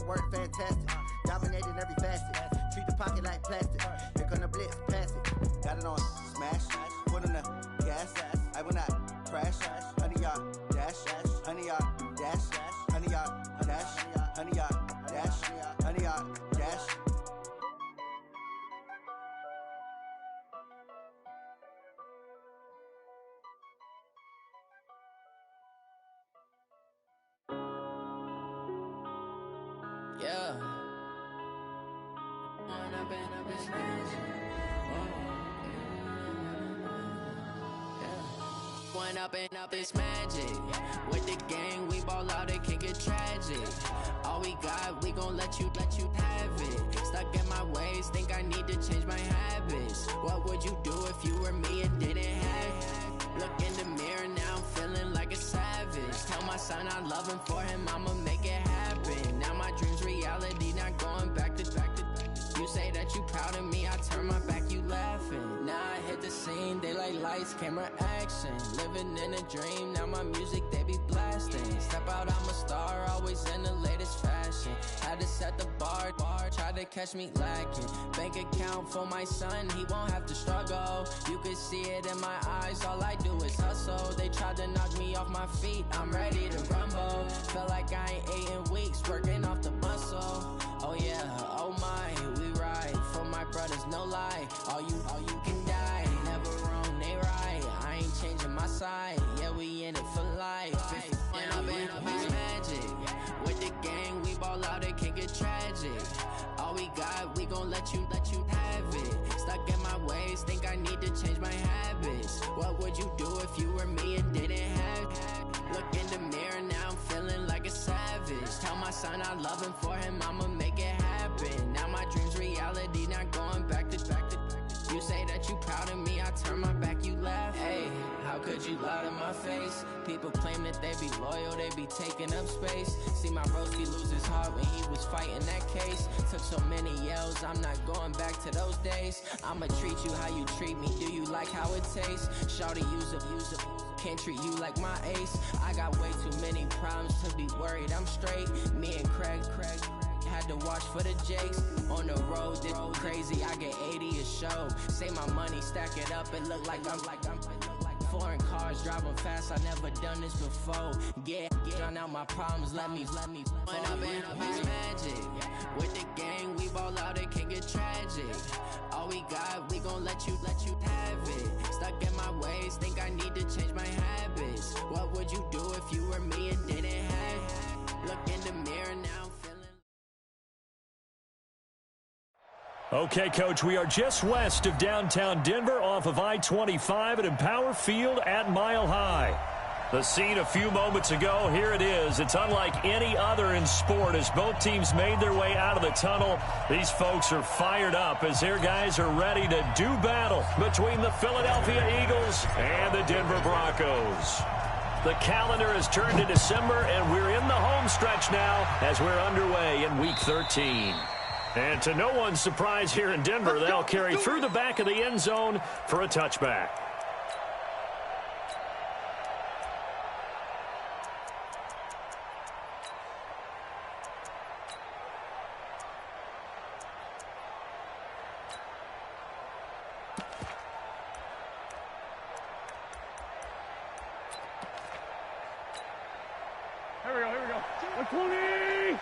footwork fantastic. Dominating every facet. Treat the pocket like plastic. Here come the blitz, pass it. Got it on smash. Put in the gas. I will not crash. 100-yard dash. 100-yard dash. 100-yard dash. 100-yard dash. 100-yard dash. Yeah. One up and up is magic. With the gang, we ball out, it can get tragic. All we got, we gon' let you have it. Stuck in my ways, think I need to change my habits. What would you do if you were me and didn't have it? Look in the mirror, now I'm feeling like a savage. Tell my son I love him, for him I'ma make it happen. Now my dream's reality, not going back to. You say that you proud of me, I turn my back, you laughing. Now I hit the scene, they like lights, camera, action. Living in a dream, now my music, they be blasting. Step out, I'm a star, always in the latest fashion. Had to set the bar, try to catch me lacking. Bank account for my son, he won't have to struggle. You can see it in my eyes, all I do is hustle. They tried to knock me off my feet, I'm ready to rumble. Feel like I ain't ate in weeks, working off the muscle. Oh yeah, oh my, we ride for my brothers, no lie. All you can die, never wrong, they right. I ain't changing my side, yeah, we in it for life. And I've been magic. With the gang, we ball out, it can get tragic. All we got, we gon' let you have it. Stuck in my ways, think I need to change my habits. What would you do if you were me and didn't have it? Look in the mirror, now I'm feeling like a savage. Tell my son I love him, for him I'ma make it happen. Now my dream's reality, not going back to. You say that you proud of me, I turn my back, you laugh. Hey, how could you lie to my face? People claim that they be loyal, they be taking up space. See my broski lose his heart when he was fighting that case. Took so many yells, I'm not going back to those days. I'ma treat you how you treat me, do you like how it tastes? Shawty, use up, can't treat you like my ace. I got way too many problems to be worried, I'm straight. Me and Craig had to watch for the Jakes. On the road, this crazy, I get 80 a show. Say my money, stack it up, it look like I'm foreign cars, driving fast, I never done this before. Get drown out my problems, let me When up and up is magic. With the gang, we ball out, it can get tragic. All we got, we gon' let you have it. Stuck in my ways, think I need to change my habits. What would you do if you were me and didn't have it? Look in the mirror, now I'm feeling. Okay, Coach, we are just west of downtown Denver off of I-25 at Empower Field at Mile High. The scene a few moments ago, here it is. It's unlike any other in sport as both teams made their way out of the tunnel. These folks are fired up as their guys are ready to do battle between the Philadelphia Eagles and the Denver Broncos. The calendar has turned to December, and we're in the home stretch now as we're underway in Week 13. And to no one's surprise here in Denver, they'll carry through the back of the end zone for a touchback. Here we go. 120! Great.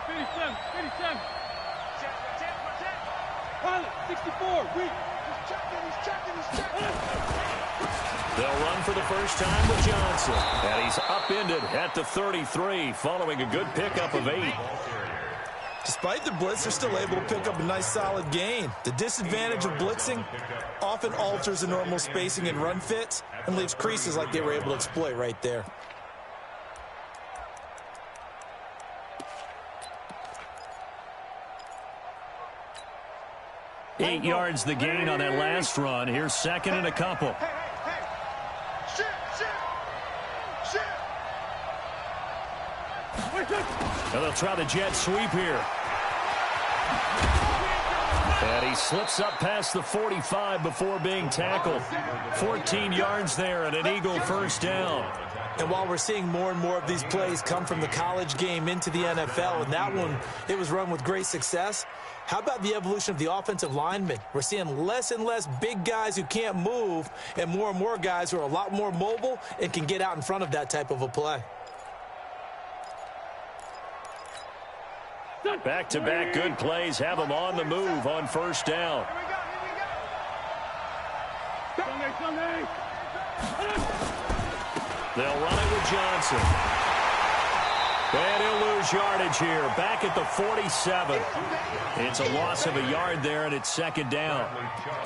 57. Pilot, 64. He's checking. They'll run for the first time with Johnson. And he's upended at the 33 following a good pickup of 8. Despite the blitz, they're still able to pick up a nice solid gain. The disadvantage of blitzing often alters the normal spacing and run fits and leaves creases like they were able to exploit right there. Hey. 8 yards the gain on that last run. Here's second and a couple. Hey. And they'll try the jet sweep here. And he slips up past the 45 before being tackled. 14 yards there and an Eagle first down. And while we're seeing more and more of these plays come from the college game into the NFL, and that one, it was run with great success, how about the evolution of the offensive linemen? We're seeing less and less big guys who can't move and more guys who are a lot more mobile and can get out in front of that type of a play. Back-to-back good plays have them on the move on first down. Sunday. They'll run it with Johnson. And he'll lose yardage here. Back at the 47. It's a loss of a yard there, and it's second down.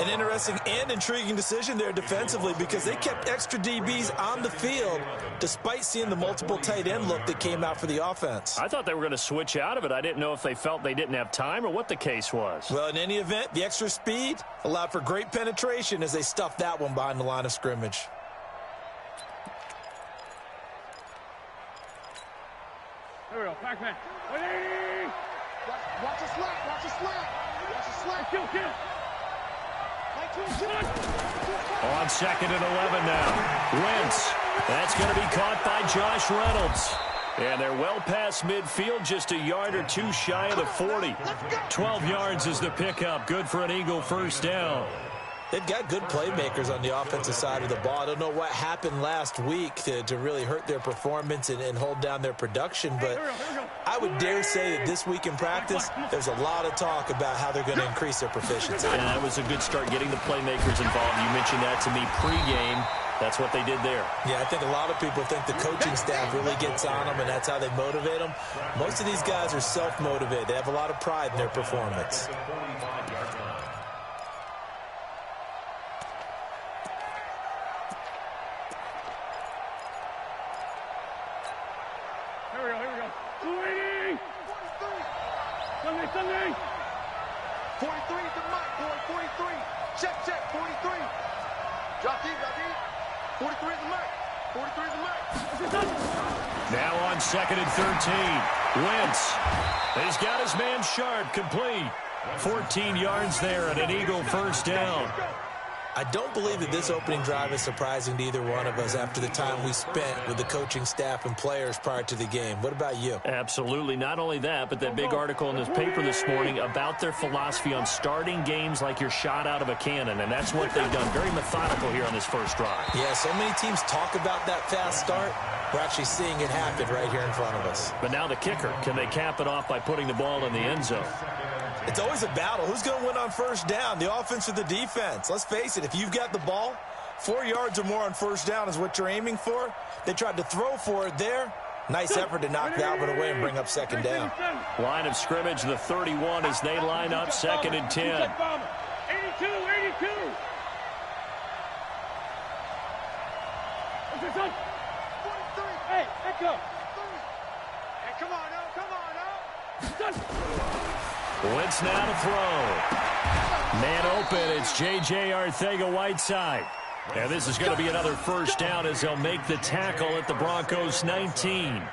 An interesting and intriguing decision there defensively because they kept extra DBs on the field despite seeing the multiple tight end look that came out for the offense. I thought they were going to switch out of it. I didn't know if they felt they didn't have time or what the case was. Well, in any event, the extra speed allowed for great penetration as they stuffed that one behind the line of scrimmage. Here we go, Pac-Man. Watch the slap, watch the slap. Watch the slap. Kill. On second and 11 now. Wentz. That's going to be caught by Josh Reynolds. And they're well past midfield, just a yard or two shy of the 40. 12 yards is the pickup. Good for an Eagle first down. They've got good playmakers on the offensive side of the ball. I don't know what happened last week to really hurt their performance and hold down their production, but I would dare say that this week in practice, there's a lot of talk about how they're going to increase their proficiency. And that was a good start getting the playmakers involved. You mentioned that to me pregame. That's what they did there. Yeah, I think a lot of people think the coaching staff really gets on them, and that's how they motivate them. Most of these guys are self-motivated. They have a lot of pride in their performance. Sunday. 43 is the mic, boy. 43. Check. 43. Drop deep. 43 is the mic. 43 is the mic. Now on second and 13. Wentz. He's got his man Sharp complete. 14 yards there and an Eagle first down. I don't believe that this opening drive is surprising to either one of us after the time we spent with the coaching staff and players prior to the game. What about you? Absolutely. Not only that, but that big article in this paper this morning about their philosophy on starting games like you're shot out of a cannon, and that's what they've done. Very methodical here on this first drive. Yeah, so many teams talk about that fast start. We're actually seeing it happen right here in front of us. But now the kicker. Can they cap it off by putting the ball in the end zone? It's always a battle. Who's going to win on first down, the offense or the defense? Let's face it, if you've got the ball, 4 yards or more on first down is what you're aiming for. They tried to throw for it there. Nice effort to knock that one away and bring up second down. Line of scrimmage, the 31 as they line up second and 10. 82. Hey, echo. Hey, come on now. Wentz now to throw. Man open, it's J.J. Arcega-Whiteside. And this is going to be another first down as they'll make the tackle at the Broncos 19.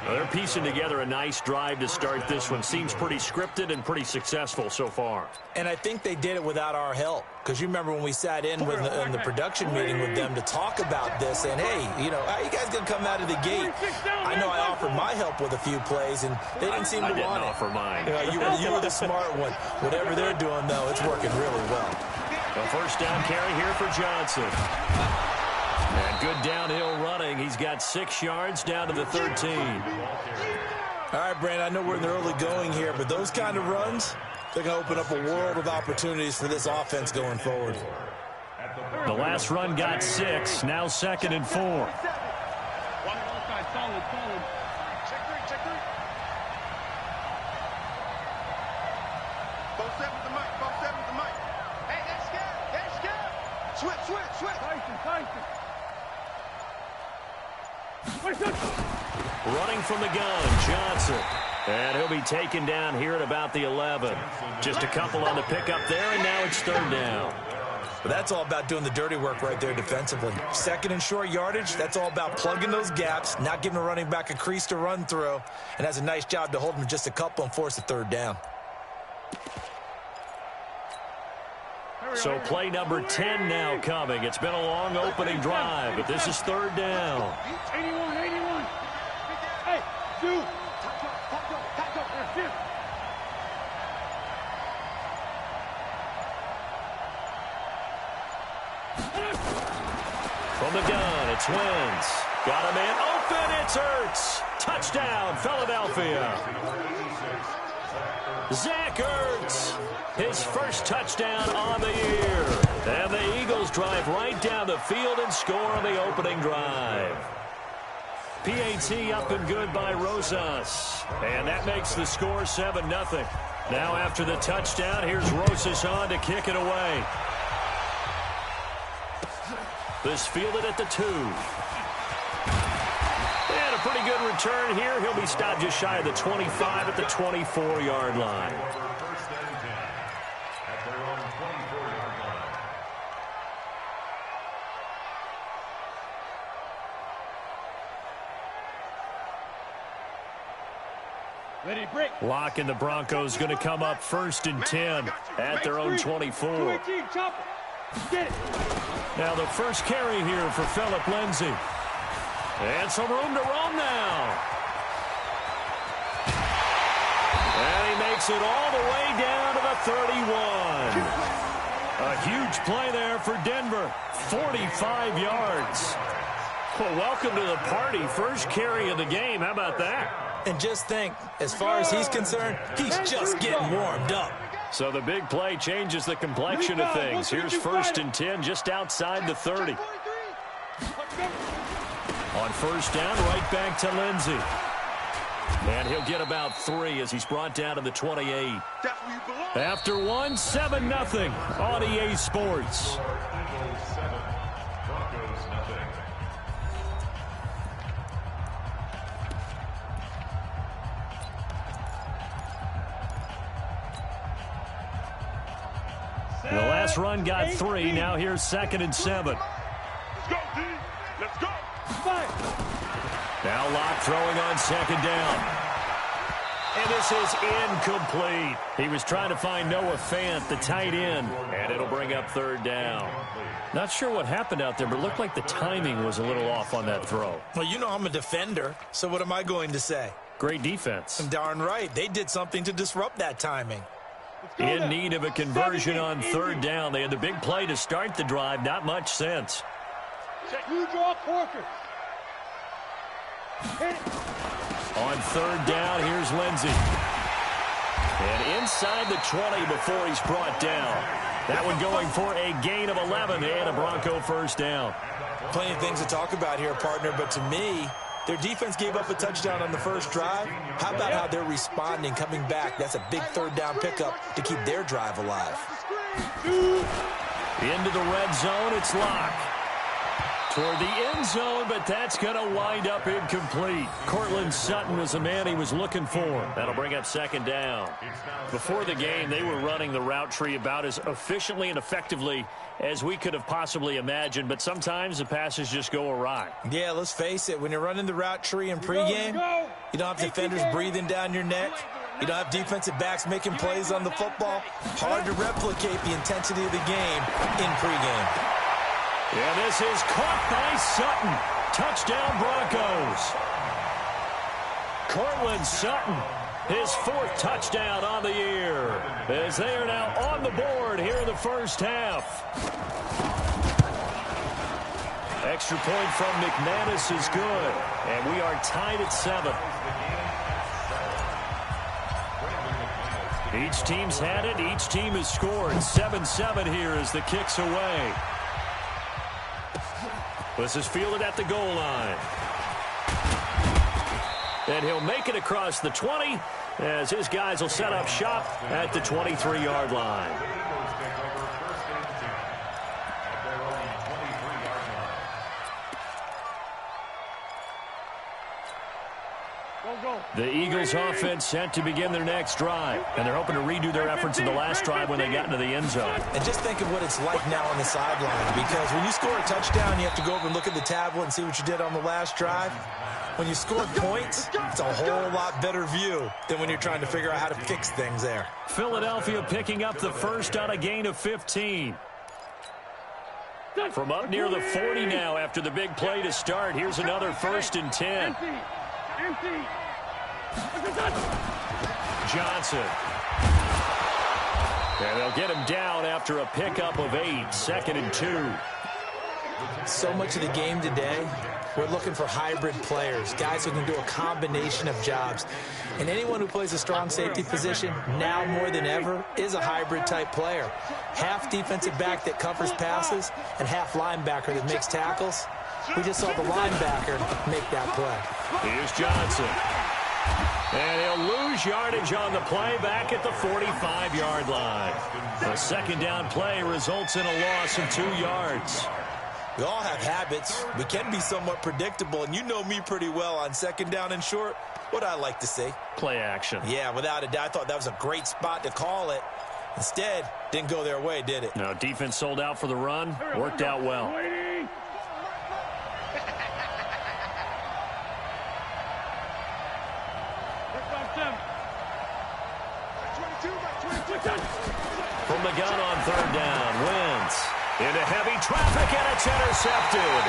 Well, they're piecing together a nice drive to start this one. Seems pretty scripted and pretty successful so far. And I think they did it without our help. Because you remember when we sat in the production meeting with them to talk about this, and hey, you know, how you guys going to come out of the gate? I know I offered my help with a few plays, and they didn't seem to want it. I didn't offer mine. You were the smart one. Whatever they're doing, though, it's working really well. The first down carry here for Johnson. And good downhill running. He's got 6 yards down to the 13. All right, Brandon, I know we're in the early going here, but those kind of runs, they're going to open up a world of opportunities for this offense going forward. The last run got 6. Now second and 4. Solid. Check 3. Both sevens the mic. Hey, that's good. Switch. Running from the gun, Johnson. And he'll be taken down here at about the 11. Just a couple on the pickup there, and now it's third down. But that's all about doing the dirty work right there defensively. Second and short yardage, that's all about plugging those gaps, not giving a running back a crease to run through, and has a nice job to hold him just a couple and force a third down. So play number 10 now coming. It's been a long opening drive, but this is third down. 81, 81. Hey, dude. That's it. From the gun, it's Wentz. Got him in. Open, it's Ertz. Touchdown, Philadelphia. Zach Ertz, his first touchdown on the year. And the Eagles drive right down the field and score on the opening drive. PAT up and good by Rosas. And that makes the score 7-0. Now after the touchdown, here's Rosas on to kick it away. This fielded at the 2. And a pretty good return here. He'll be stopped just shy of the 25 at the 24-yard line. Lock and the Broncos going to come up 1st and 10 at their own 24. Now the first carry here for Phillip Lindsay. And some room to roam now. And he makes it all the way down to the 31. A huge play there for Denver. 45 yards. Well, welcome to the party. First carry of the game. How about that? And just think, as far as he's concerned, he's just getting warmed up. So the big play changes the complexion of things. Here's 1st and 10 just outside the 30. On first down, right back to Lindsay. And he'll get about 3 as he's brought down to the 28. After one, 7-0 on EA Sports. The last run got 3. Now here's 2nd and 7. Let's go, D. Let's go. Now Locke throwing on 2nd down. And this is incomplete. He was trying to find Noah Fant, the tight end, and it'll bring up 3rd down. Not sure what happened out there, but it looked like the timing was a little off on that throw. Well, you know I'm a defender, so what am I going to say? Great defense. Darn right. They did something to disrupt that timing. In need of a conversion on 3rd down. They had the big play to start the drive. Not much sense. You draw quarter. On 3rd down, here's Lindsay. And inside the 20 before he's brought down. That one going for a gain of 11 and a Bronco first down. Plenty of things to talk about here, partner, but to me, their defense gave up a touchdown on the first drive. How about how they're responding, coming back? That's a big 3rd down pickup to keep their drive alive. Into the red zone, it's Locke. Toward the end zone, but that's going to wind up incomplete. Cortland Sutton was the man he was looking for. That'll bring up 2nd down. Before the game, they were running the route tree about as efficiently and effectively as we could have possibly imagined, but sometimes the passes just go awry. Yeah, let's face it. When you're running the route tree in pregame, you don't have defenders breathing down your neck. You don't have defensive backs making plays on the football. Hard to replicate the intensity of the game in pregame. Yeah, this is caught by Sutton. Touchdown Broncos. Cortland Sutton, his 4th touchdown on the year, as they are now on the board here in the first half. Extra point from McManus is good, and we are tied at 7. Each team's had it. Each team has scored. 7-7 here as the kick's away. This is fielded at the goal line. And he'll make it across the 20 as his guys will set up shop at the 23-yard line. The Eagles offense set to begin their next drive, and they're hoping to redo their efforts in the last drive when they got into the end zone. And just think of what it's like now on the sideline, because when you score a touchdown, you have to go over and look at the tablet and see what you did on the last drive. When you score points, it's a whole lot better view than when you're trying to figure out how to fix things there. Philadelphia picking up the first on a gain of 15. From up near the 40 now after the big play to start. Here's another 1st and 10. Johnson. And they'll get him down after a pickup of 8, 2nd and 2. So much of the game today, we're looking for hybrid players, guys who can do a combination of jobs. And anyone who plays a strong safety position, now more than ever, is a hybrid type player. Half defensive back that covers passes and half linebacker that makes tackles. We just saw the linebacker make that play. Here's Johnson. And he'll lose yardage on the play back at the 45-yard line. The 2nd down play results in a loss of 2 yards. We all have habits. We can be somewhat predictable, and you know me pretty well on 2nd down and short. What I like to see. Play action. Yeah, without a doubt. I thought that was a great spot to call it. Instead, didn't go their way, did it? No, defense sold out for the run. Worked out well. From the gun on 3rd down, Wentz into heavy traffic, and it's intercepted.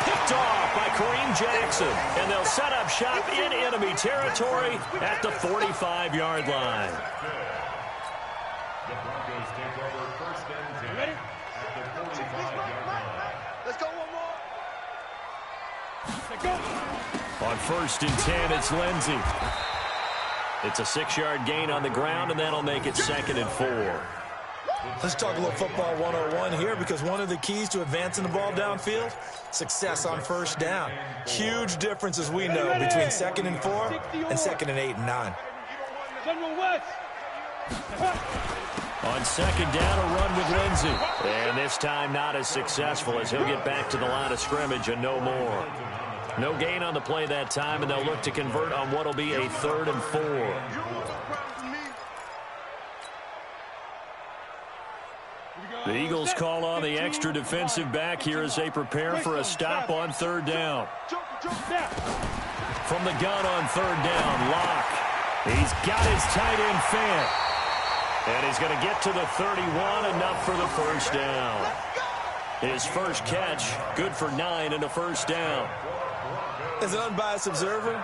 Picked off by Kareem Jackson, and they'll set up shop in enemy territory at the 45-yard line. The Broncos take over 1st and 10 at the 45-yard line. Let's go one more. On 1st and 10, it's Lindsey. It's a 6-yard gain on the ground, and that'll make it 2nd and 4. Let's talk a little football 101 here, because one of the keys to advancing the ball downfield, success on 1st down. Huge difference, as we know, between 2nd and 4 and 2nd and 8 and 9. On 2nd down, a run with Lindsey. And this time not as successful, as he'll get back to the line of scrimmage and no more. No gain on the play that time, and they'll look to convert on what will be a 3rd and 4. The Eagles call on the extra defensive back here as they prepare for a stop on 3rd down. From the gun on 3rd down, Locke. He's got his tight end Fant. And he's going to get to the 31, enough for the 1st down. His first catch, good for 9 and a 1st down. As an unbiased observer,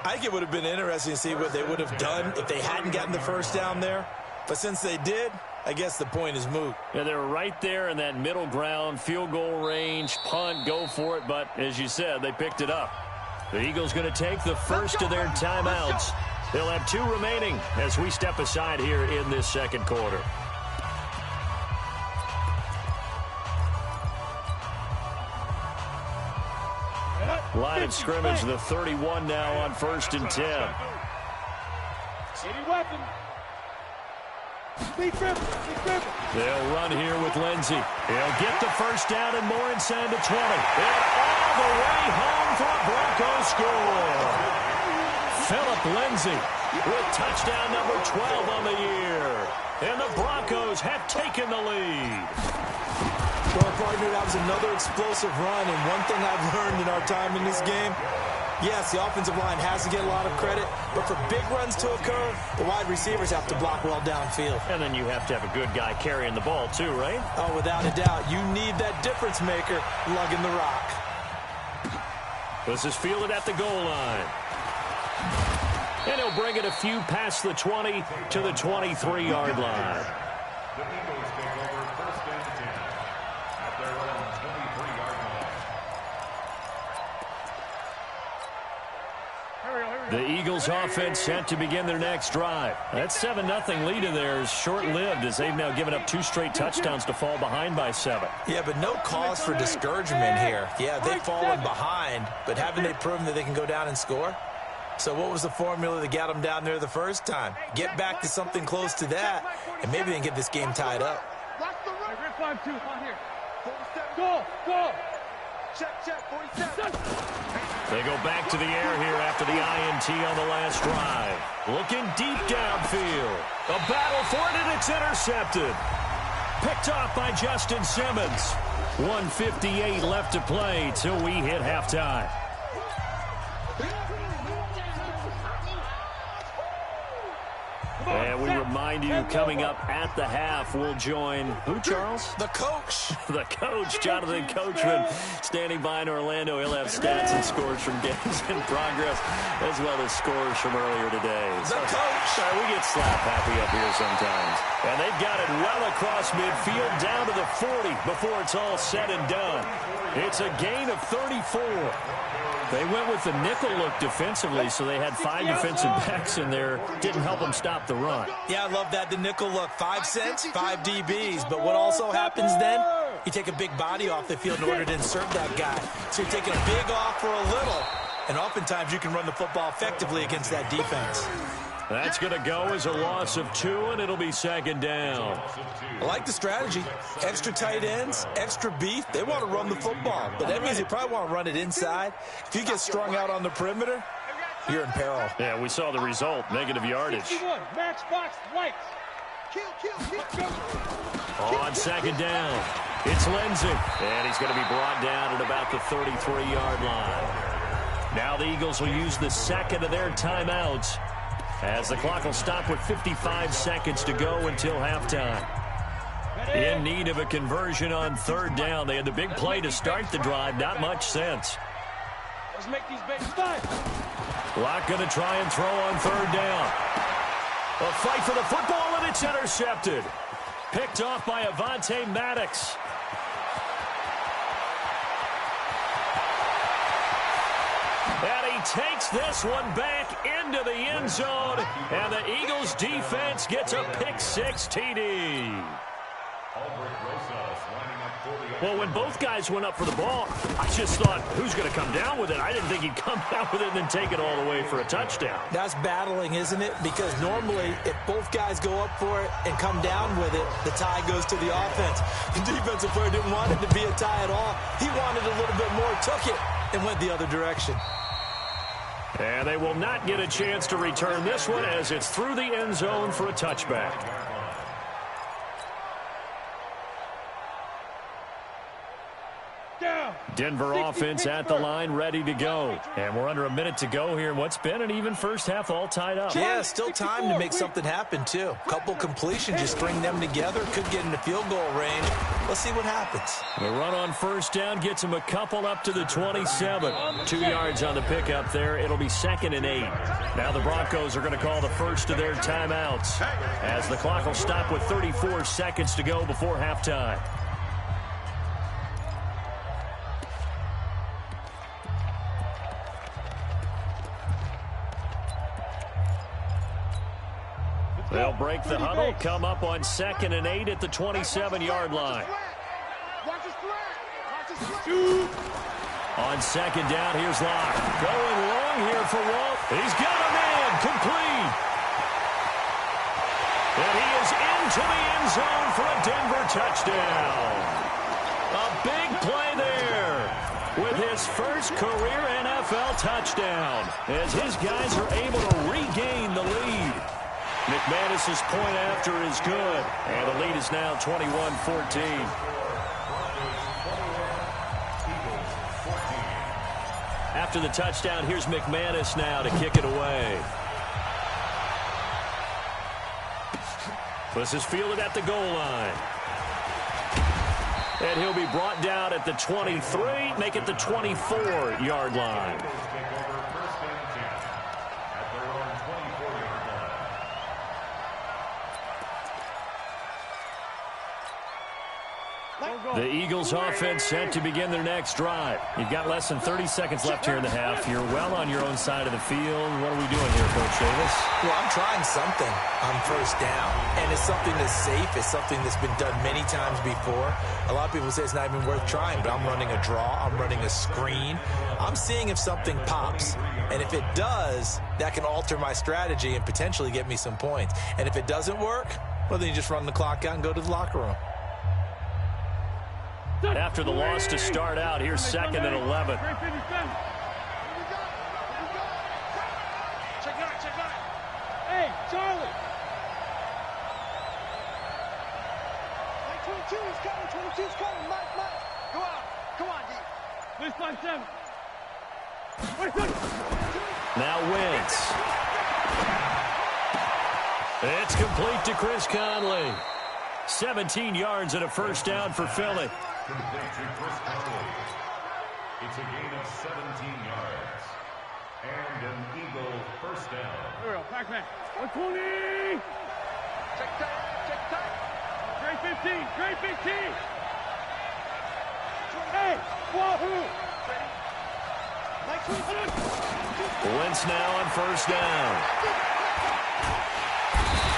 I think it would have been interesting to see what they would have done if they hadn't gotten the 1st down there. But since they did, I guess the point is moot. Yeah, they're right there in that middle ground, field goal range, punt, go for it. But as you said, they picked it up. The Eagles going to take the first of their timeouts. They'll have 2 remaining as we step aside here in this 2nd quarter. Line of scrimmage, the 31 now on 1st and 10. They'll run here with Lindsey. He'll get the 1st down and more inside the 20. And all the way home for a Broncos score. Philip Lindsey with touchdown number 12 on the year. And the Broncos have taken the lead. Well, partner, that was another explosive run, and one thing I've learned in our time in this game, yes, the offensive line has to get a lot of credit, but for big runs to occur, the wide receivers have to block well downfield. And then you have to have a good guy carrying the ball too, right? Oh, without a doubt. You need that difference maker lugging the rock. This is fielded at the goal line. And he'll bring it a few past the 20 to the 23-yard line. The Eagles take over 1st and 10 at their own 23-yard line. The Eagles offense set to begin their next drive. That 7-0 lead of theirs short-lived, as they've now given up 2 straight touchdowns to fall behind by 7. Yeah, but no cause for discouragement here. Yeah, they've fallen behind, but haven't they proven that they can go down and score? So what was the formula that got them down there the first time? Get back to something close to that, and maybe they can get this game tied up. They go back to the air here after the INT on the last drive. Looking deep downfield. A battle for it, and it's intercepted. Picked off by Justin Simmons. 1:58 left to play till we hit halftime. remind you, coming up at the half, we'll join who, Charles? The coach. The coach, Jonathan Coachman, standing by in Orlando. He'll have stats and scores from games in progress, as well as scores from earlier today. The coach. We get slap happy up here sometimes. And they've got it well across midfield, down to the 40 before it's all said and done. It's a gain of 34. They went with the nickel look defensively, so they had 5 defensive backs in there. Didn't help them stop the run. Yeah, I love that, the nickel look. 5 cents, 5 DBs. But what also happens then? You take a big body off the field in order to insert that guy. So you're taking a big off for a little. And oftentimes you can run the football effectively against that defense. That's going to go as a loss of 2, and it'll be second down. I like the strategy. Extra tight ends, extra beef. They want to run the football, but that means they probably want to run it inside. If you get strung out on the perimeter, you're in peril. Yeah, we saw the result, negative yardage. 61, match box, lights. On second down, it's Lindsey, and he's going to be brought down at about the 33-yard line. Now the Eagles will use the second of their timeouts, as the clock will stop with 55 seconds to go until halftime. In need of a conversion on third down. They had the big play to start the drive. Not much sense. Let's make these babies fight. Locke going to try and throw on third down. A fight for the football, and it's intercepted. Picked off by Avonte Maddox. And he takes this one back into the end zone, and the Eagles defense gets a pick-6 TD. Well, when both guys went up for the ball, I just thought, who's going to come down with it? I didn't think he'd come down with it and then take it all the way for a touchdown. That's battling, isn't it? Because normally, if both guys go up for it and come down with it, the tie goes to the offense. The defensive player didn't want it to be a tie at all. He wanted a little bit more, took it, and went the other direction. And they will not get a chance to return this one as it's through the end zone for a touchback. Denver offense at the line, ready to go. And we're under a minute to go here in what's been an even first half, all tied up. Yeah, still time to make something happen, too. Couple completions, just string them together. Could get into field goal range. Let's see what happens. The run on first down gets him a couple up to the 27. 2 yards on the pickup there. It'll be 2nd and 8. Now the Broncos are going to call the first of their timeouts, as the clock will stop with 34 seconds to go before halftime. They'll break the huddle, come up on 2nd and 8 at the 27-yard line. On second down, here's Locke. Going long here for Walt. He's got a man, complete. And he is into the end zone for a Denver touchdown. A big play there with his first career NFL touchdown, as his guys are able to regain the lead. McManus's point after is good, and the lead is now 21-14. After the touchdown, here's McManus now to kick it away. This is fielded at the goal line. And he'll be brought down at the 23, make it the 24-yard line. The Eagles offense set to begin their next drive. You've got less than 30 seconds left here in the half. You're well on your own side of the field. What are we doing here, Coach Davis? Well, I'm trying something on first down, and it's something that's safe. It's something that's been done many times before. A lot of people say it's not even worth trying, but I'm running a draw. I'm running a screen. I'm seeing if something pops, and if it does, that can alter my strategy and potentially get me some points. And if it doesn't work, well, then you just run the clock out and go to the locker room. After the loss to start out, here's 2nd and 11. Check out. Hey, Charlie. 22's coming. Mike. Go out. Come on, D. This by 7. Wait. Now Wentz. It's complete to Chris Conley. 17 yards and a first down for Philly. Complete to Chris Conley. It's a gain of 17 yards. And an Eagle first down. Here we go, back. 120. Check tight. Great 15. Hey, wahoo. Wentz now on first down.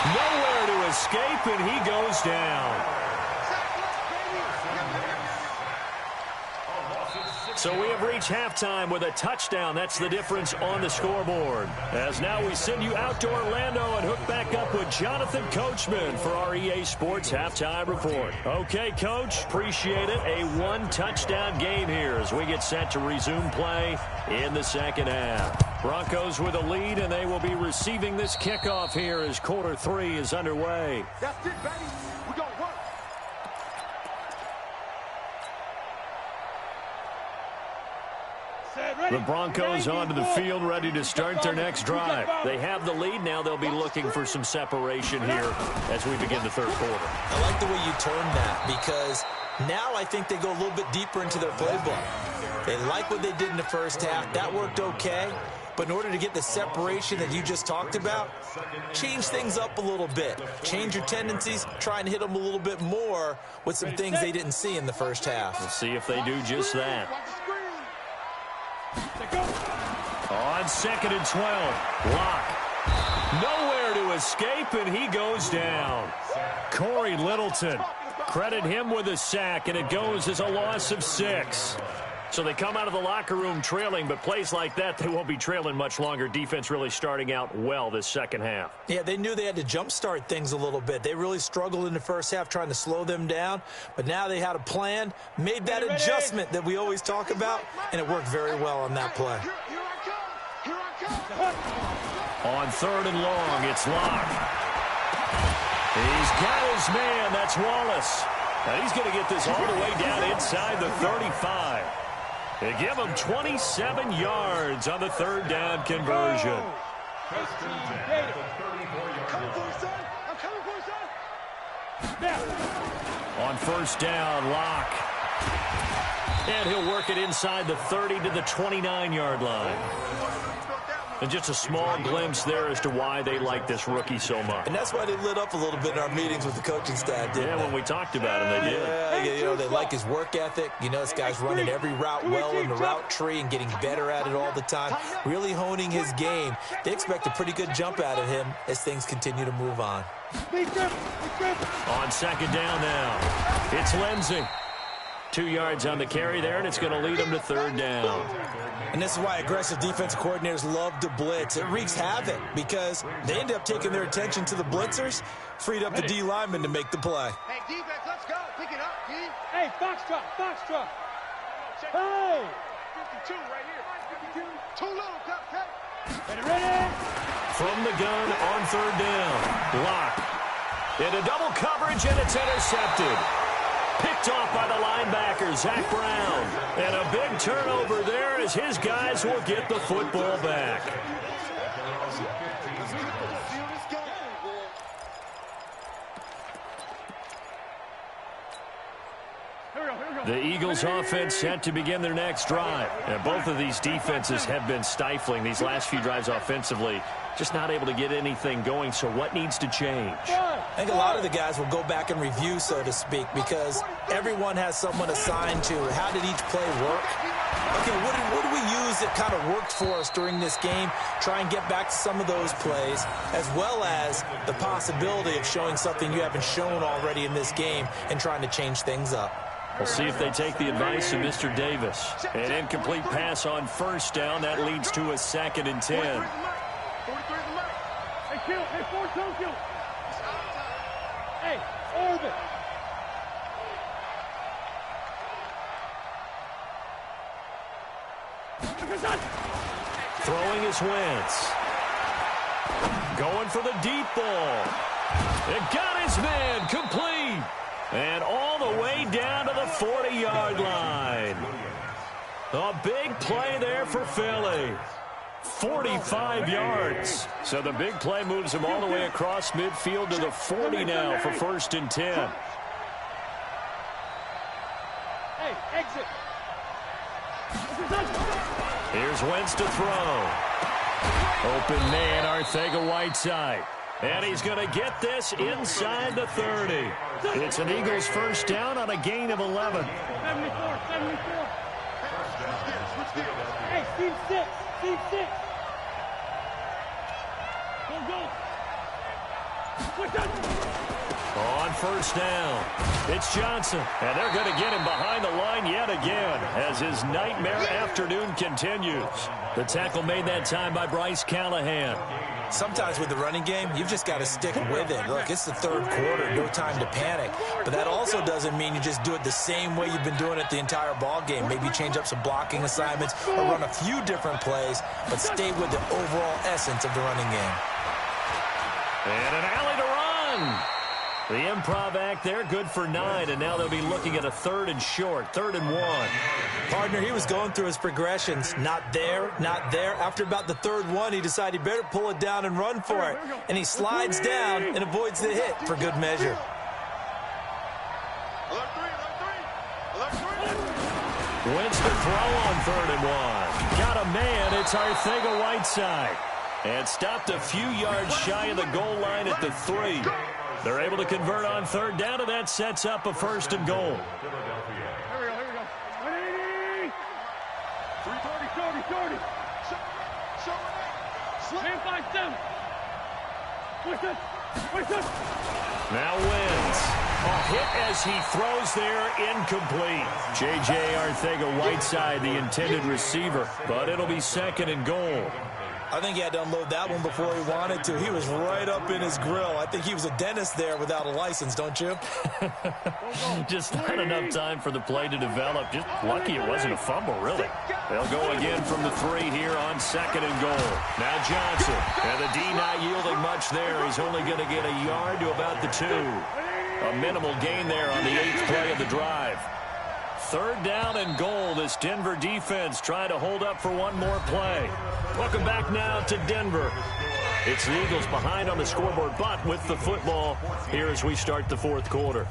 Nowhere to escape, and he goes down. So we have reached halftime with a touchdown. That's the difference on the scoreboard. As now we send you out to Orlando and hook back up with Jonathan Coachman for our EA Sports Halftime Report. Okay, Coach, appreciate it. A one-touchdown game here as we get set to resume play in the second half. Broncos with a lead, and they will be receiving this kickoff here as quarter 3 is underway. That's it, baby. We're going to work. The Broncos onto the field, ready to start their next drive. They have the lead. Now they'll be looking for some separation here as we begin the third quarter. I like the way you turned that, because now I think they go a little bit deeper into their playbook. They like what they did in the first half. That worked okay. But in order to get the separation that you just talked about, change things up a little bit. Change your tendencies, try and hit them a little bit more with some things they didn't see in the first half. We'll see if they do just that. On 2nd and 12, Locke. Nowhere to escape, and he goes down. Corey Littleton. Credit him with a sack, and it goes as a loss of 6. So they come out of the locker room trailing, but plays like that, they won't be trailing much longer. Defense really starting out well this second half. Yeah, they knew they had to jumpstart things a little bit. They really struggled in the first half trying to slow them down, but now they had a plan, made that adjustment that we always talk about, and it worked very well on that play. On 3rd and long, it's Locke. He's got his man. That's Wallace. And he's going to get this all the way down inside the 35. They give him 27 yards on the 3rd down conversion. On 1st down, Locke. And he'll work it inside the 30 to the 29-yard line. And just a small glimpse there as to why they like this rookie so much. And that's why they lit up a little bit in our meetings with the coaching staff, didn't they? When we talked about him, they did. Yeah, you know, they like his work ethic. You know, this guy's running every route well in the route tree and getting better at it all the time, really honing his game. They expect a pretty good jump out of him as things continue to move on. On 2nd down now, it's Lindsey. 2 yards on the carry there, and it's going to lead them to 3rd down. And this is why aggressive defensive coordinators love to blitz. It wreaks havoc because they end up taking their attention to the blitzers, freed up the D lineman to make the play. Hey, defense, let's go. Pick it up, D. Hey, foxtrot. Hey! 52 right here. 52. Too little, cupcake. Ready? From the gun on 3rd down, Locke. Into double coverage, and it's intercepted. Picked off by the linebacker, Zach Brown. And a big turnover there as his guys will get the football back. The Eagles offense set to begin their next drive. And both of these defenses have been stifling these last few drives offensively. Just not able to get anything going, so what needs to change? I think a lot of the guys will go back and review, so to speak, because everyone has someone assigned to how did each play work. Okay, what do we use that kind of worked for us during this game? Try and get back to some of those plays, as well as the possibility of showing something you haven't shown already in this game and trying to change things up. We'll see if they take the advice of Mr. Davis. An incomplete pass on 1st down. That leads to a 2nd and 10. Hey, kill. Hey, 4-2 kill. Hey, orbit. Throwing his Wentz. Going for the deep ball. It got his man complete. And all the way down to the 40-yard line. A big play there for Philly. 45 yards. So the big play moves him all the way across midfield to the 40 now for 1st and 10. Hey, exit. Here's Wentz to throw. Open man, Arcega-Whiteside. And he's going to get this inside the 30. It's an Eagles first down on a gain of 11. 74. Hey, Steve 6. Go. On first down, it's Johnson. And they're going to get him behind the line yet again as his nightmare afternoon continues. The tackle made that time by Bryce Callahan. Sometimes with the running game, you've just got to stick with it. Look, it's the third quarter, no time to panic. But that also doesn't mean you just do it the same way you've been doing it the entire ball game. Maybe change up some blocking assignments or run a few different plays, but stay with the overall essence of the running game. And an alley to run. The improv act there, good for 9, and now they'll be looking at a 3rd and short, 3rd and 1. Partner, he was going through his progressions. Not there. After about the 3rd one, he decided he better pull it down and run for it. And he slides down and avoids the hit for good measure. Wentz to throw on 3rd and 1. Got a man, it's Arcega-Whiteside. And stopped a few yards shy of the goal line at the 3. They're able to convert on 3rd down, and that sets up a 1st and goal. Here we go. 330. 10-5-7. Now wins. A hit as he throws there, incomplete. J.J. Arcega-Whiteside, the intended receiver, but it'll be 2nd and goal. I think he had to unload that one before he wanted to. He was right up in his grill. I think he was a dentist there without a license, don't you? Just not enough time for the play to develop. Just lucky it wasn't a fumble, really. They'll go again from the 3 here on 2nd and goal. Now Johnson. And the D not yielding much there. He's only going to get a yard to about the 2. A minimal gain there on the 8th play of the drive. 3rd down and goal. This Denver defense trying to hold up for one more play. Welcome back now to Denver. It's the Eagles behind on the scoreboard, but with the football here as we start the 4th quarter.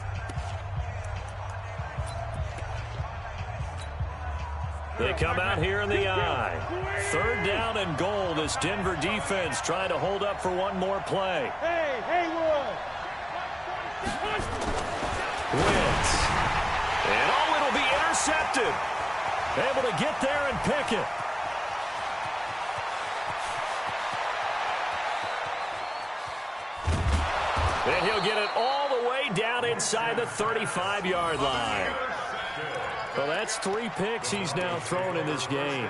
They come out here in the I. 3rd down and goal. This Denver defense trying to hold up for one more play. Hey, Haywood. Wentz. And it'll be intercepted. Able to get there and pick it. And he'll get it all the way down inside the 35-yard line. Well, that's 3 picks he's now thrown in this game.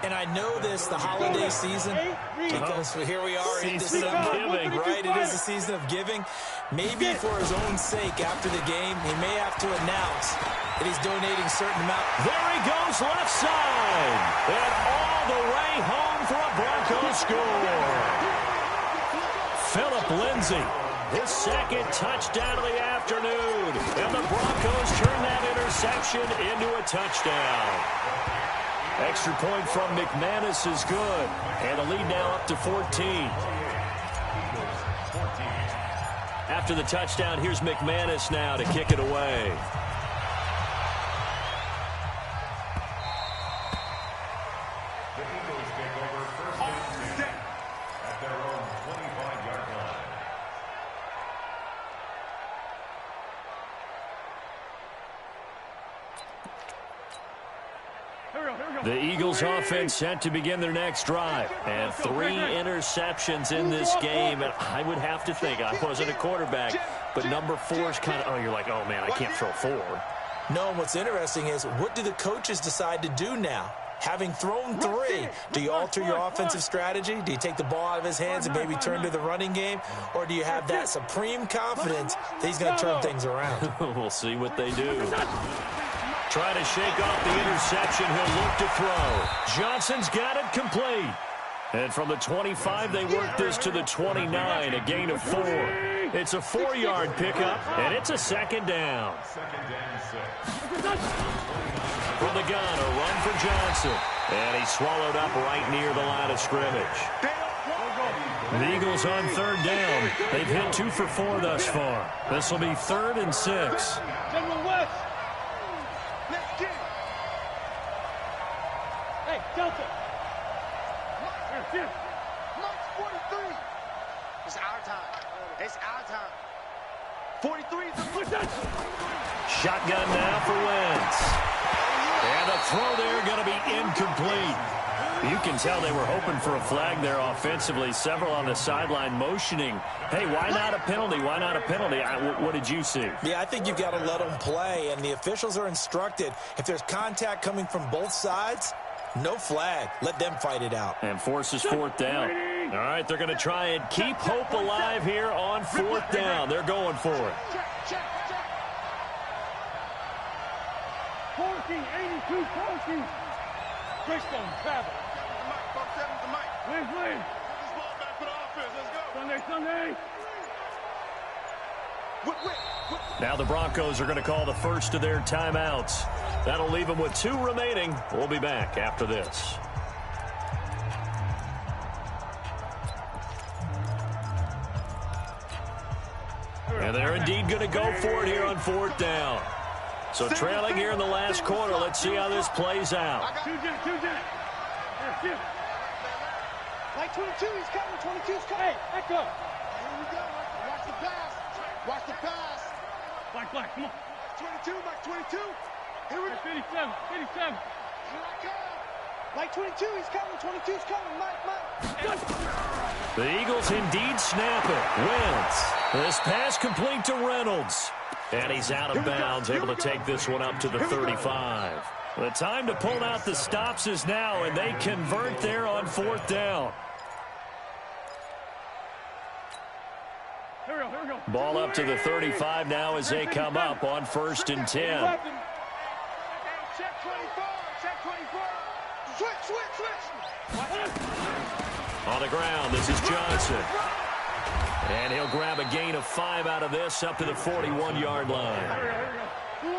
And I know this, the holiday season, because here we are in December, giving. Right? It is the season of giving. Maybe for his own sake after the game, he may have to announce that he's donating a certain amount. There he goes, left side. And all the way home for a Broncos score. Phillip Lindsay, his 2nd touchdown of the afternoon. And the Broncos turn that interception into a touchdown. Extra point from McManus is good. And the lead now up to 14. After the touchdown, here's McManus now to kick it away. The Eagles take over 1st and 10 at their own 25-yard line. The Eagles offense set to begin their next drive. And 3 interceptions in this game. And I would have to think, I wasn't a quarterback, but number 4 is kind of, oh, you're like, oh, man, I can't throw 4. No, what's interesting is, what do the coaches decide to do now? Having thrown 3, do you alter your offensive strategy? Do you take the ball out of his hands and maybe turn to the running game? Or do you have that supreme confidence that he's going to turn things around? We'll see what they do. Trying to shake off the interception. He'll look to throw. Johnson's got it complete. And from the 25, they work this to the 29, a gain of 4. It's a 4-yard pickup, and it's a 2nd down. Second down, 6. From the gun, a run for Johnson. And he's swallowed up right near the line of scrimmage. The Eagles on third down. They've hit 2 for 4 thus far. This will be 3rd and 6. Hey, Delta. Mike's 43. It's our time. It's our time. 43. Shotgun now for Wentz. And the throw there going to be incomplete. You can tell they were hoping for a flag there offensively. Several on the sideline motioning. Hey, why not a penalty? Why not a penalty? What did you see? Yeah, I think you've got to let them play, and the officials are instructed. If there's contact coming from both sides, no flag. Let them fight it out. And forces 4th down. All right, they're going to try and keep hope alive here on 4th down. They're going for it. 14, 82, 14. Christian, travel. Win. Sunday. Now the Broncos are going to call the first of their timeouts. That'll leave them with 2 remaining. We'll be back after this. And they're indeed going to go for it here on 4th down. So trailing here in the last quarter. Let's see how this plays out. Like 22, he's coming. 22's coming. Hey, echo. Here we go. Watch the pass. Watch the pass. Black, come on. 22, Mike 22. Here we go. 57. Here I come. Like 22, he's coming. 22's coming. Mike. The Eagles indeed snap it. Wentz. This pass complete to Reynolds. And he's out of bounds, able to take this one up to the 35. The time to pull out the stops is now, and they convert there on 4th down. Here we go. Ball up to the 35 now as they come up on 1st and 10. Check 24. Check 24. Switch. On the ground, this is Johnson. And he'll grab a gain of 5 out of this up to the 41-yard line.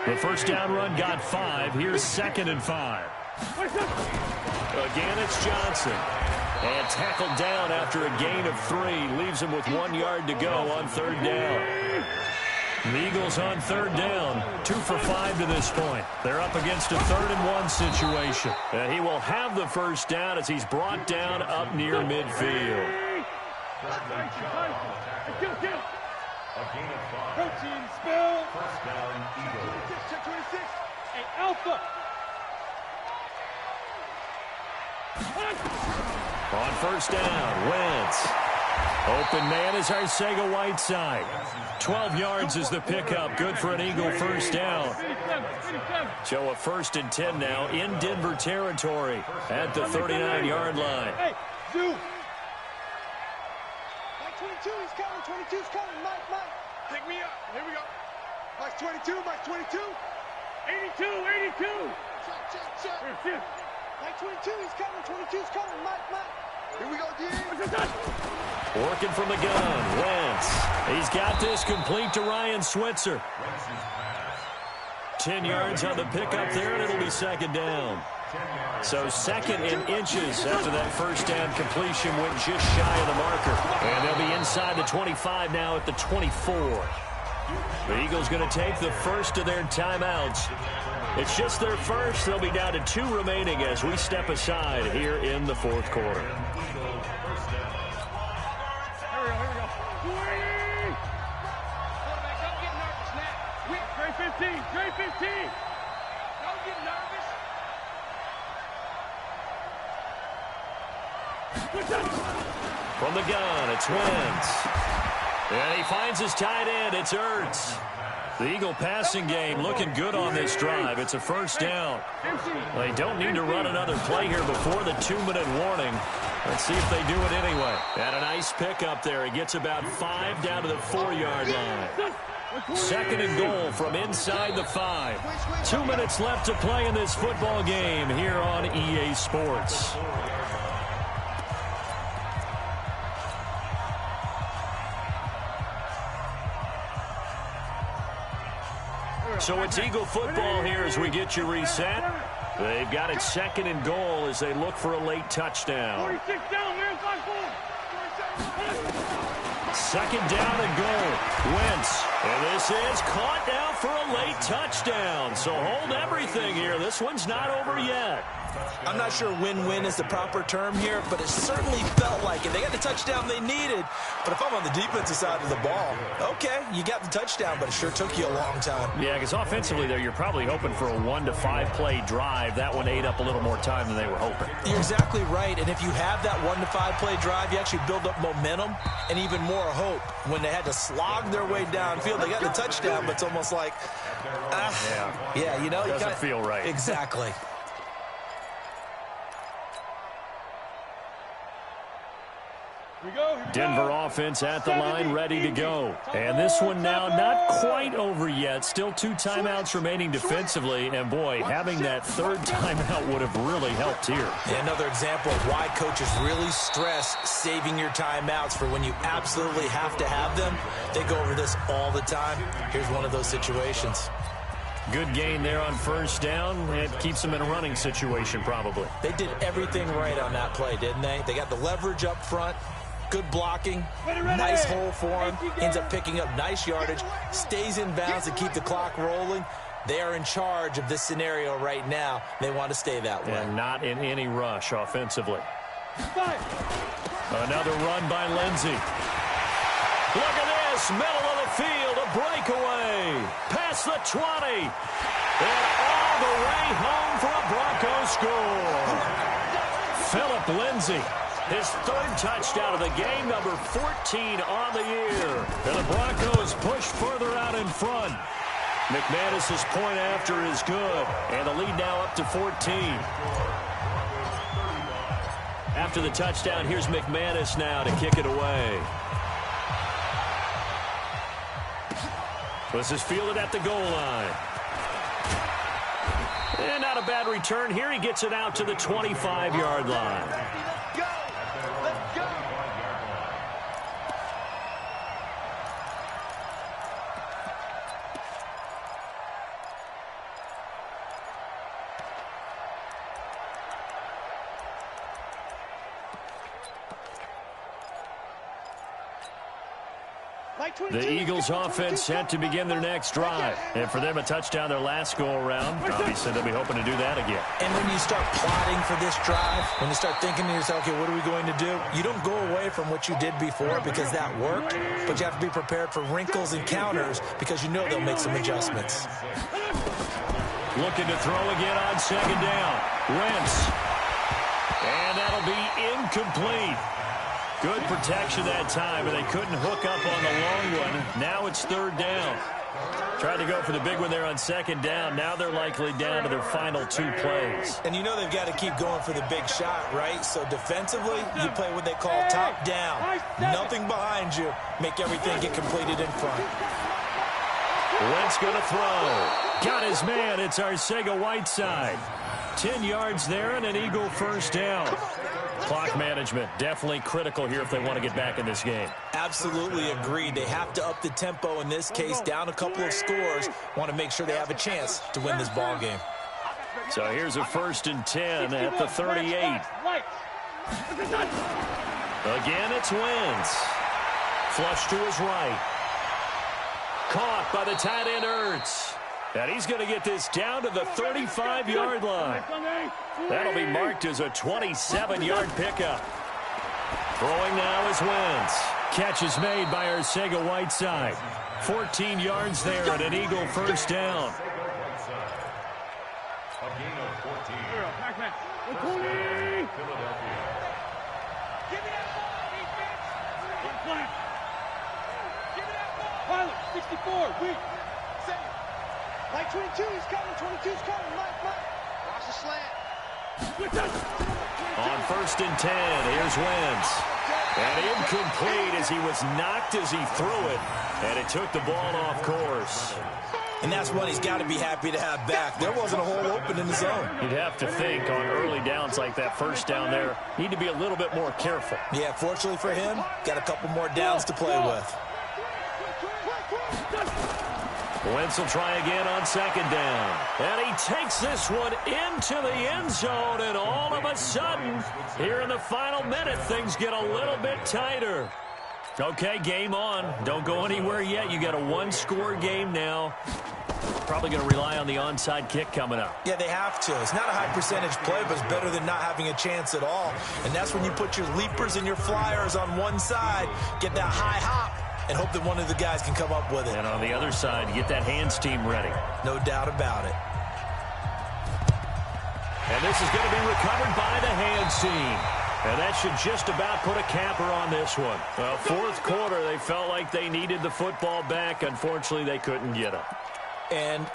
The first down run got 5. Here's 2nd and 5. Again, it's Johnson. And tackled down after a gain of 3. Leaves him with 1 yard to go on 3rd down. The Eagles on 3rd down. 2 for 5 to this point. They're up against a 3rd and 1 situation. And he will have the first down as he's brought down up near midfield. Protein spill. First down, Eagles. Check 26. Hey, Alpha. On 1st down, Wentz. Open man is Arcega-Whiteside. 12 yards is the pickup. Good for an Eagle first down. So a 1st and 10 now in Denver territory at the 39-yard line. Hey, Zoo. Mike 22, he's coming. 22's coming. Mike. Pick me up. Here we go. Mike's 22. 82. Check. Mike 22, he's coming. 22's coming. Mike. Here we go, D. Working from the gun, Wentz. He's got this complete to Ryan Switzer. 10 yards on the pickup there, and it'll be 2nd down. So 2nd and inches after that first down completion went just shy of the marker. And they'll be inside the 25 now at the 24. The Eagles going to take the first of their timeouts. It's just their first. They'll be down to 2 remaining as we step aside here in the 4th quarter. Trey 15. Don't get nervous. From the gun, it's Wentz. And he finds his tight end. It's Ertz. The Eagle passing game looking good on this drive. It's a first down. They don't need to run another play here before the 2-minute warning. Let's see if they do it anyway. And a nice pickup there. He gets about 5 down to the 4-yard line. 2nd and goal from inside the 5. 2 minutes left to play in this football game here on EA Sports. So it's Eagle football here as we get you reset. They've got it 2nd and goal as they look for a late touchdown. 46 down, man. 5-4. 2nd down and goal. Wentz. And this is caught now for a late touchdown. So hold everything here. This one's not over yet. I'm not sure win-win is the proper term here, but it certainly felt like it. They got the touchdown they needed, but if I'm on the defensive side of the ball, okay, you got the touchdown, but it sure took you a long time. Yeah, because offensively there, you're probably hoping for a 1 to 5 play drive. That one ate up a little more time than they were hoping. You're exactly right, and if you have that 1 to 5 play drive, you actually build up momentum and even more hope. When they had to slog their way downfield, they got the touchdown, but it's almost like, yeah, you know. Doesn't feel right. Exactly. Denver offense at the line, ready to go. And this one now not quite over yet. Still 2 timeouts remaining defensively. And, boy, having that 3rd timeout would have really helped here. Another example of why coaches really stress saving your timeouts for when you absolutely have to have them. They go over this all the time. Here's one of those situations. Good gain there on 1st down. It keeps them in a running situation probably. They did everything right on that play, didn't they? They got the leverage up front. Good blocking, nice hole for him, ends up picking up nice yardage, stays in bounds to keep the clock rolling. They are in charge of this scenario right now. They want to stay that way. And not in any rush offensively. Another run by Lindsey. Look at this, middle of the field, a breakaway, past the 20, and all the way home for a Broncos score. Phillip Lindsey. His 3rd touchdown of the game, number 14 on the year. And the Broncos push further out in front. McManus's point after is good. And the lead now up to 14. After the touchdown, here's McManus now to kick it away. This is fielded at the goal line. And not a bad return here. He gets it out to the 25-yard line. The Eagles offense set to begin their next drive. And for them, a touchdown their last go-around. Obviously, they'll be hoping to do that again. And when you start plotting for this drive, when you start thinking to yourself, okay, what are we going to do? You don't go away from what you did before because that worked, but you have to be prepared for wrinkles and counters because you know they'll make some adjustments. Looking to throw again on 2nd down. Wentz. And that'll be incomplete. Good protection that time, and they couldn't hook up on the long one. Now it's 3rd down. Tried to go for the big one there on 2nd down. Now they're likely down to their final 2 plays. And you know they've got to keep going for the big shot, right? So defensively, you play what they call top down. Nothing behind you. Make everything get completed in front. Wentz going to throw. Got his man. It's Arcega-Whiteside. 10 yards there and an Eagle 1st down. Clock management definitely critical here if they want to get back in this game. Absolutely agreed. They have to up the tempo in this case, down a couple of scores. Want to make sure they have a chance to win this ball game. So here's a 1st and 10 at the 38. Again, it's Wentz. Flush to his right. Caught by the tight end Ertz. And he's going to get this down to the 35-yard line. That'll be marked as a 27-yard pickup. Throwing now is Wentz. Catch is made by Arcega-Whiteside. 14 yards there and an Eagle 1st down. Pilot, 64, weak. Mike 22, he's coming, 22's coming, Mike. Watch the slant. On 1st and 10, here's Wentz. And incomplete as he was knocked as he threw it. And it took the ball off course. And that's what he's got to be happy to have back. There wasn't a hole open in the zone. You'd have to think on early downs like that 1st down there, need to be a little bit more careful. Yeah, fortunately for him, got a couple more downs to play with. Wentz will try again on second down. And he takes this one into the end zone, and all of a sudden, here in the final minute, things get a little bit tighter. Okay, game on. Don't go anywhere yet. You got a one-score game now. Probably going to rely on the onside kick coming up. Yeah, they have to. It's not a high percentage play, but it's better than not having a chance at all. And that's when you put your leapers and your flyers on one side, get that high hop, and hope that one of the guys can come up with it. And on the other side, get that hands team ready. No doubt about it. And this is going to be recovered by the hands team. And that should just about put a capper on this one. Well, fourth quarter, they felt like they needed the football back. Unfortunately, they couldn't get it. And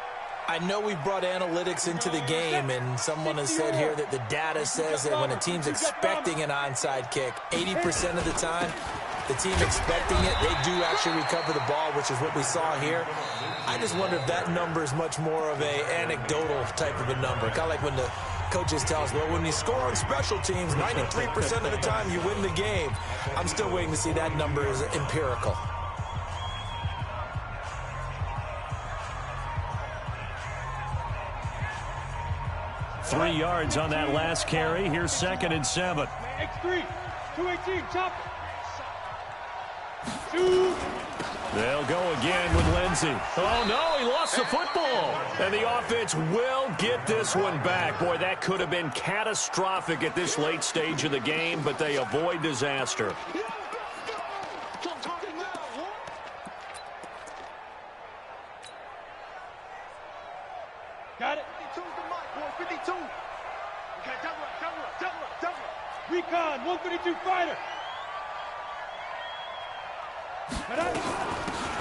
I know we brought analytics into the game, and someone has said here that the data says that when a team's expecting an onside kick, 80% of the time, the team expecting it, they do actually recover the ball, which is what we saw here. I just wonder if that number is much more of a anecdotal type of a number. Kind of like when the coaches tell us, well, when you score on special teams, 93% of the time you win the game. I'm still waiting to see that number is empirical. Three yards on that last carry. Here's 2nd and 7. X3, 218, chop it. They'll go again with Lindsey. Oh, no, he lost the football. And the offense will get this one back. Boy, that could have been catastrophic at this late stage of the game, but they avoid disaster. Got it? 52's the mic, boy, 52. Okay, double up. Recon, 152 fighter.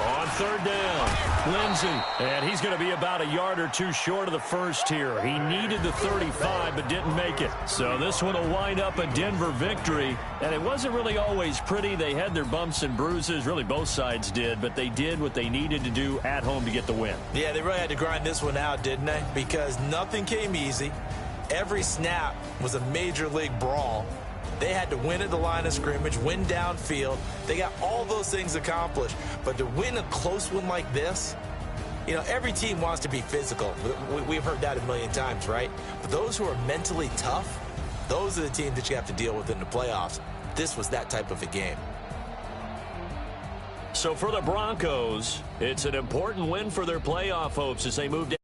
On third down, Lindsey. And he's going to be about a yard or two short of the first here. He needed the 35, but didn't make it. So this one will wind up a Denver victory. And it wasn't really always pretty. They had their bumps and bruises. Really, both sides did. But they did what they needed to do at home to get the win. Yeah, they really had to grind this one out, didn't they? Because nothing came easy. Every snap was a major league brawl. They had to win at the line of scrimmage, win downfield. They got all those things accomplished. But to win a close one like this, you know, every team wants to be physical. We've heard that a million times, right? But those who are mentally tough, those are the teams that you have to deal with in the playoffs. This was that type of a game. So for the Broncos, it's an important win for their playoff hopes as they move down.